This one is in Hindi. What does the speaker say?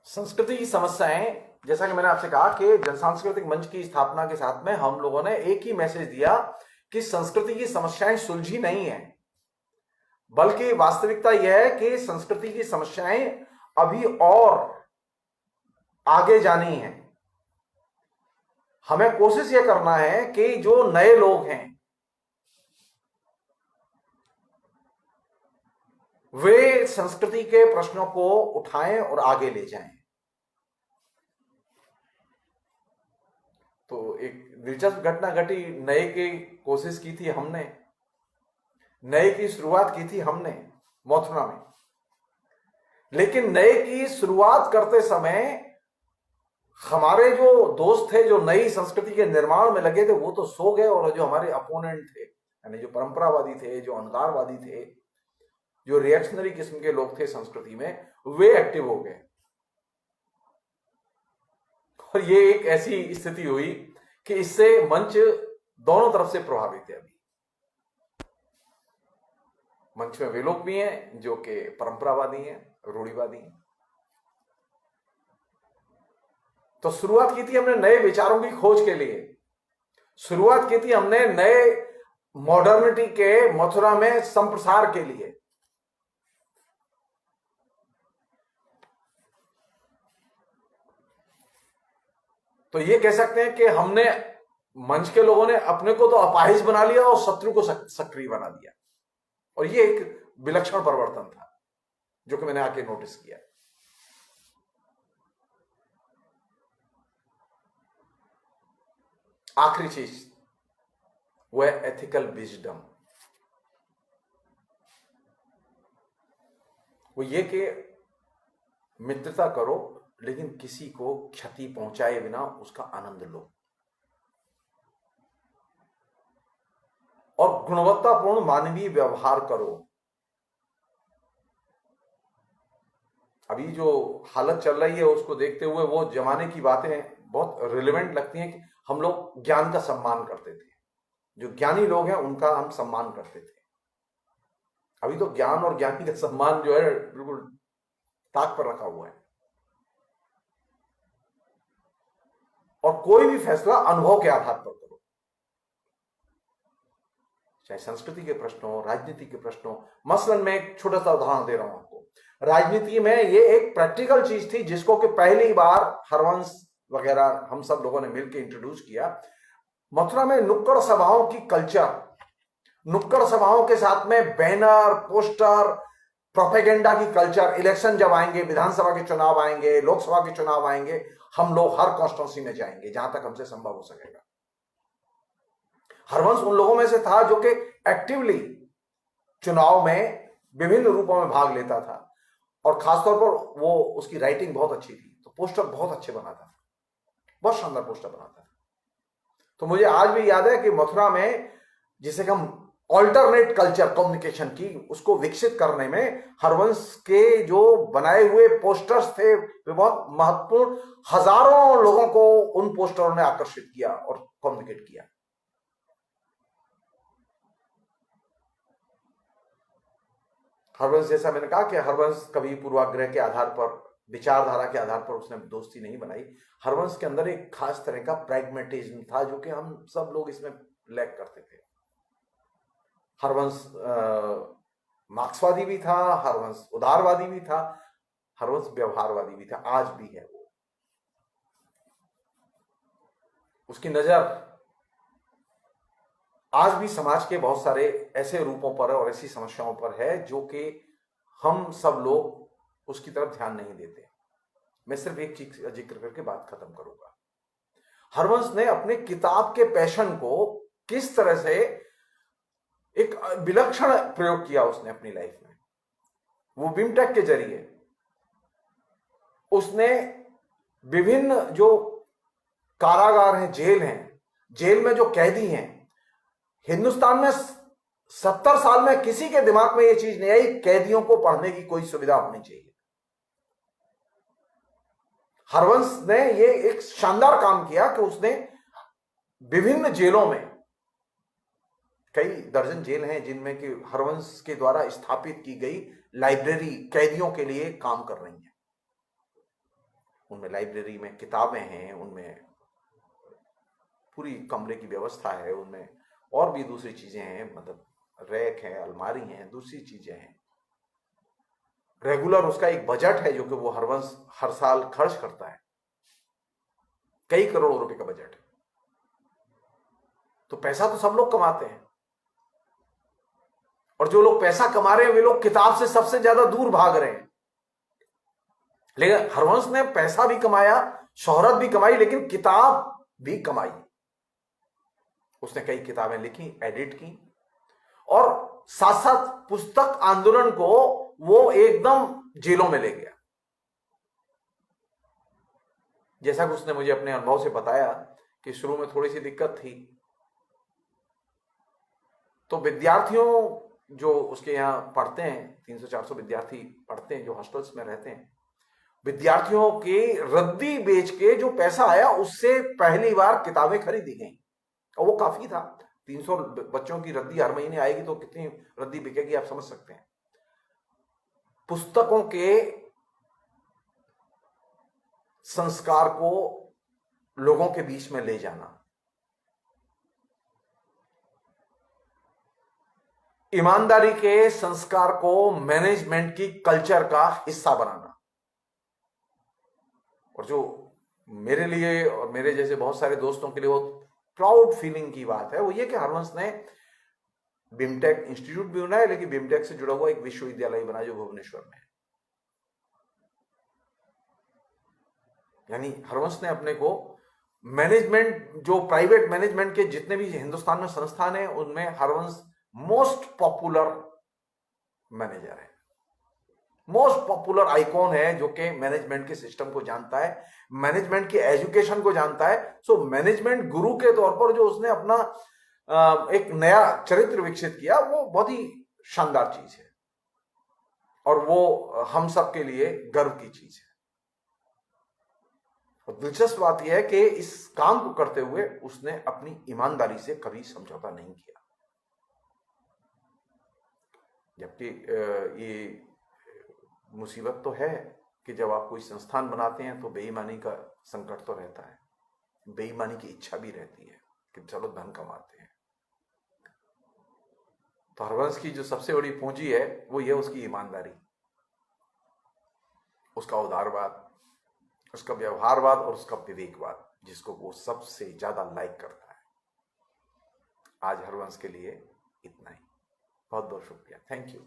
संस्कृति की समस्याएं, जैसा कि मैंने आपसे कहा कि जनसांस्कृतिक मंच की स्थापना के साथ में हम लोगों ने एक ही मैसेज दिया कि संस्कृति की समस्याएं सुलझी नहीं है, बल्कि वास्तविकता यह है कि संस्कृति की समस्याएं अभी और आगे जानी है। हमें कोशिश यह करना है कि जो नए लोग हैं वे संस्कृति के प्रश्नों को उठाएं और आगे ले जाएं। तो एक दिलचस्प घटना घटी। नए की कोशिश की थी हमने, नए की शुरुआत की थी हमने मथुरा में, लेकिन नए की शुरुआत करते समय हमारे जो दोस्त थे जो नई संस्कृति के निर्माण में लगे थे वो तो सो गए, और जो हमारे अपोनेंट थे, यानी जो परंपरावादी थे, जो अहंकारवादी थे, जो रिएक्शनरी किस्म के लोग थे संस्कृति में, वे एक्टिव हो गए। और ये एक ऐसी स्थिति हुई कि इससे मंच दोनों तरफ से प्रभावित है। अभी मंच में वे लोग भी हैं जो कि परंपरावादी हैं, रूढ़िवादी हैं। तो शुरुआत की थी हमने नए विचारों की खोज के लिए, शुरुआत की थी हमने नए मॉडर्निटी के मथुरा में संप्रसार के लिए। तो ये कह सकते हैं कि हमने, मंच के लोगों ने अपने को तो अपाहिज बना लिया और शत्रु को सक्रिय बना दिया, और ये एक विलक्षण परिवर्तन था जो कि मैंने आके नोटिस किया। आखिरी चीज वह एथिकल विजडम, वो ये कि मित्रता करो लेकिन किसी को क्षति पहुंचाए बिना उसका आनंद लो, और गुणवत्तापूर्ण मानवीय व्यवहार करो। अभी जो हालत चल रही है उसको देखते हुए वो जमाने की बातें बहुत रिलेवेंट लगती हैं कि हम लोग ज्ञान का सम्मान करते थे, जो ज्ञानी लोग हैं उनका हम सम्मान करते थे। अभी तो ज्ञान और ज्ञानी का सम्मान जो है बिल्कुल ताक पर रखा हुआ है, और कोई भी फैसला अनुभव के आधार पर करो, चाहे संस्कृति के प्रश्न हो, राजनीति के प्रश्न हो। मसलन मैं एक छोटा सा उदाहरण दे रहा हूं आपको। राजनीति में ये एक प्रैक्टिकल चीज थी जिसको कि पहली बार हरवंश वगैरह हम सब लोगों ने मिलकर इंट्रोड्यूस किया। मथुरा में नुक्कड़ सभाओं की कल्चर, नुक्कड़ सभाओं के साथ में बैनर, पोस्टर, प्रोपेगेंडा की कल्चर। इलेक्शन जब आएंगे, विधानसभा के चुनाव आएंगे, लोकसभा के चुनाव आएंगे, हम लोग हर कॉन्स्टिट्यूंसी में जाएंगे जहां तक हमसे संभव हो सकेगा। हरवंश उन लोगों में से था जो कि एक्टिवली चुनाव में विभिन्न रूपों में भाग लेता था, और खासतौर पर वो, उसकी राइटिंग बहुत अच्छी थी, तो पोस्टर बहुत अच्छे बनाता था, बहुत शानदार पोस्टर बनाता था। तो मुझे आज भी याद है कि मथुरा में जिसे हम ऑल्टरनेट कल्चर कम्युनिकेशन की, उसको विकसित करने में हरवंश के जो बनाए हुए पोस्टर्स थे वे बहुत महत्वपूर्ण, हजारों लोगों को उन पोस्टरों ने आकर्षित किया और कम्युनिकेट किया। हरवंश, जैसा मैंने कहा कि हरवंश कभी पूर्वाग्रह के आधार पर, विचारधारा के आधार पर उसने दोस्ती नहीं बनाई। हरवंश के अंदर एक खास तरह का प्रैग्मेटिज्म था जो कि हम सब लोग इसमें लैक करते थे। हरवंश मार्क्सवादी भी था, हरवंश उदारवादी भी था, हरवंश व्यवहारवादी भी था, आज भी है वो। उसकी नजर आज भी समाज के बहुत सारे ऐसे रूपों पर और ऐसी समस्याओं पर है जो कि हम सब लोग उसकी तरफ ध्यान नहीं देते। मैं सिर्फ एक चीज का जिक्र करके बात खत्म करूंगा। हरवंश ने अपने किताब के पैशन को किस तरह से एक विलक्षण प्रयोग किया उसने अपनी लाइफ में। वो बिमटेक के जरिए उसने विभिन्न जो कारागार हैं, जेल हैं, जेल में जो कैदी हैं, हिंदुस्तान में 70 साल में किसी के दिमाग में यह चीज नहीं आई कैदियों को पढ़ने की कोई सुविधा होनी चाहिए। हरवंश ने ये एक शानदार काम किया कि उसने विभिन्न जेलों में, कई दर्जन जेल हैं जिनमें कि हरवंश के द्वारा स्थापित की गई लाइब्रेरी कैदियों के लिए काम कर रही है। उनमें लाइब्रेरी में किताबें हैं, उनमें पूरी कमरे की व्यवस्था है, उनमें और भी दूसरी चीजें हैं, मतलब रैक है, अलमारी है, दूसरी चीजें हैं। रेगुलर उसका एक बजट है जो कि वो हरवंश हर साल खर्च करता है, कई करोड़ रुपए का बजट है। तो पैसा तो सब लोग कमाते हैं, और जो लोग पैसा कमा रहे हैं वे लोग किताब से सबसे ज्यादा दूर भाग रहे हैं। लेकिन हरवंश ने पैसा भी कमाया, शोहरत भी कमाई, लेकिन किताब भी कमाई। उसने कई किताबें लिखी, एडिट की, और साथ साथ पुस्तक आंदोलन को वो एकदम जेलों में ले गया। जैसा कि उसने मुझे अपने अनुभव से बताया कि शुरू में थोड़ी सी दिक्कत थी, तो विद्यार्थियों जो उसके यहां पढ़ते हैं, 300-400 विद्यार्थी पढ़ते हैं जो हॉस्टल्स में रहते हैं, विद्यार्थियों की रद्दी बेच के जो पैसा आया उससे पहली बार किताबें खरीदी गई, और वो काफी था। 300 बच्चों की रद्दी हर महीने आएगी तो कितनी रद्दी बिकेगी आप समझ सकते हैं। पुस्तकों के संस्कार को लोगों के बीच में ले जाना, ईमानदारी के संस्कार को मैनेजमेंट की कल्चर का हिस्सा बनाना। और जो मेरे लिए और मेरे जैसे बहुत सारे दोस्तों के लिए वो प्राउड फीलिंग की बात है, वो ये कि हरवंश ने बिमटेक इंस्टीट्यूट भी बनाया, लेकिन बिमटेक से जुड़ा हुआ एक विश्वविद्यालय बना जो भुवनेश्वर में है। यानी हरवंश ने अपने को मैनेजमेंट, जो प्राइवेट मैनेजमेंट के जितने भी हिंदुस्तान में संस्थान है उनमें हरवंश मोस्ट पॉपुलर मैनेजर है, मोस्ट पॉपुलर आइकॉन है, जो कि मैनेजमेंट के सिस्टम को जानता है, मैनेजमेंट के एजुकेशन को जानता है। सो मैनेजमेंट गुरु के तौर पर जो उसने अपना एक नया चरित्र विकसित किया, वो बहुत ही शानदार चीज है, और वो हम सब के लिए गर्व की चीज है। और दिलचस्प बात यह है कि इस काम को करते हुए उसने अपनी ईमानदारी से कभी समझौता नहीं किया। जबकि ये मुसीबत तो है कि जब आप कोई संस्थान बनाते हैं तो बेईमानी का संकट तो रहता है, बेईमानी की इच्छा भी रहती है कि चलो धन कमाते हैं। तो हरवंश की जो सबसे बड़ी पूंजी है वो ये उसकी ईमानदारी, उसका उदारवाद, उसका व्यवहारवाद और उसका विवेकवाद, जिसको वो सबसे ज्यादा लाइक करता है। आज हरवंश के लिए इतना ही। बहुत बहुत शुक्रिया। Thank you.